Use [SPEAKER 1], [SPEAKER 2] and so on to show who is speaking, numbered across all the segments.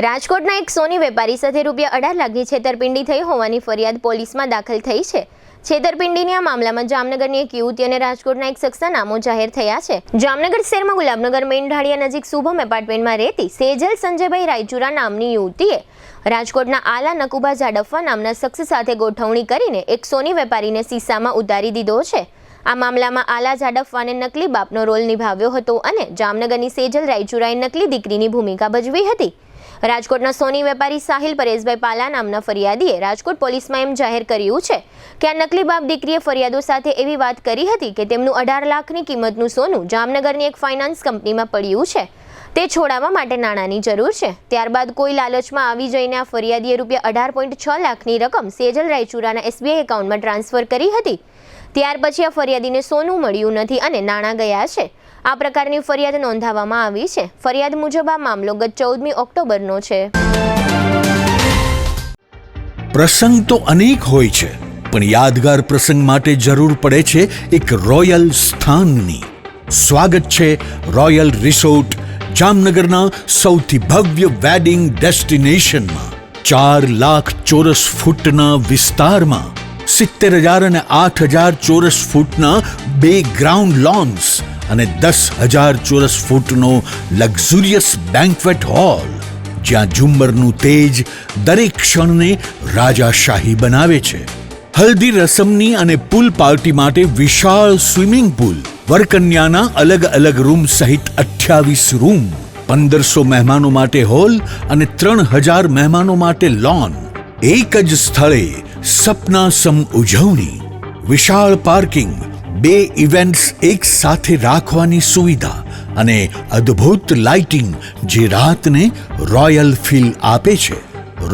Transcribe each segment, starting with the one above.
[SPEAKER 1] રાજકોટના એક સોની વેપારી સાથે ₹18 લાખની છેતરપિંડી થઈ હોવાની ફરિયાદ પોલીસમાં દાખલ થઈ છે। છેતરપિંડીના મામલામાં જામનગરની એક યુવતી અને રાજકોટના એક શખ્સના નામો જાહેર થયા છે। જામનગર શહેરમાં ગુલાબનગર મેઇન ઢાળિયા નજીક શુભમ એપાર્ટમેન્ટમાં રહેતી સેજલ સંજયભાઈ રાયચુરા નામની યુવતીએ રાજકોટના આલા નકુબા જાડફવા નામના શખ્સ સાથે ગોઠવણી કરીને એક સોની વેપારીને સીસામાં ઉતારી દીધો છે। આ મામલામાં આલા જાડફવાને નકલી બાપનો રોલ નિભાવ્યો હતો અને જામનગરની સેજલ રાયચુરાએ નકલી દીકરીની ભૂમિકા ભજવી હતી। રાજકોટના સોની વેપારી સાહિલ પરેશભાઈ પાલા નામના ફરિયાદીએ રાજકોટ પોલીસમાં એમ જાહેર કર્યું છે કે આ નકલી બાપ દીકરીએ ફરિયાદો સાથે એવી વાત કરી હતી કે તેમનું 18 લાખની કિંમતનું સોનું જામનગરની એક ફાઇનાન્સ કંપનીમાં પડ્યું છે, તે છોડાવવા માટે નાણાંની જરૂર છે। ત્યારબાદ કોઈ લાલચમાં આવી જઈને આ ફરિયાદીએ ₹18.6 લાખની રકમ સેજલ રાયચુરાના SBI એકાઉન્ટમાં ટ્રાન્સફર કરી હતી। ત્યાર પછી આ ફરિયાદીને સોનું મળ્યું નથી અને નાણાં ગયા છે। આ પ્રકારની ફરિયાદ નોંધાવવામાં આવી છે। ફરિયાદ મુજબ આ મામલો ગત 14મી ઓક્ટોબરનો છે।
[SPEAKER 2] પ્રસંગ તો અનેક હોય છે, પણ યાદગાર પ્રસંગ માટે જરૂર પડે છે એક રોયલ સ્થાનની। સ્વાગત છે રોયલ રિસોર્ટ જામનગરના સૌથી ભવ્ય વેડિંગ ડેસ્ટિનેશનમાં। 4 લાખ ચોરસ ફૂટના વિસ્તારમાં 70,000 અને 8,000 ચોરસ ફૂટના 2 ગ્રાઉન્ડ લોન્સ અને 10,000 ચોરસ ફૂટનો લક્ઝુરિયસ બેન્ક્વેટ હોલ, જ્યાં ઝુમ્મરનું તેજ દરેક ક્ષણને રાજાશાહી બનાવે છે। હલ્દી રસમની અને પૂલ પાર્ટી માટે વિશાળ સ્વિમિંગ પૂલ, વરકન્યાના અલગ અલગ રૂમ સહિત 28 રૂમ, 1500 મહેમાનો માટે હોલ અને 3,000 મહેમાનો માટે લોન। એક જ સ્થળે સપનાસમ ઉજવણી, વિશાળ પાર્કિંગ, 2 ઇવેન્ટ્સ એક સાથે રાખવાની સુવિધા અને અદ્ભુત લાઇટિંગ જે રાતને રોયલ ફીલ આપે છે।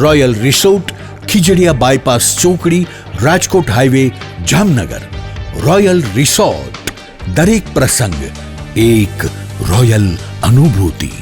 [SPEAKER 2] રોયલ રિસોર્ટ, ખીજડીયા બાયપાસ ચોકડી, Rajkot highway, Jamnagar. Royal resort, દરેક પ્રસંગ એક રોયલ અનુભૂતિ।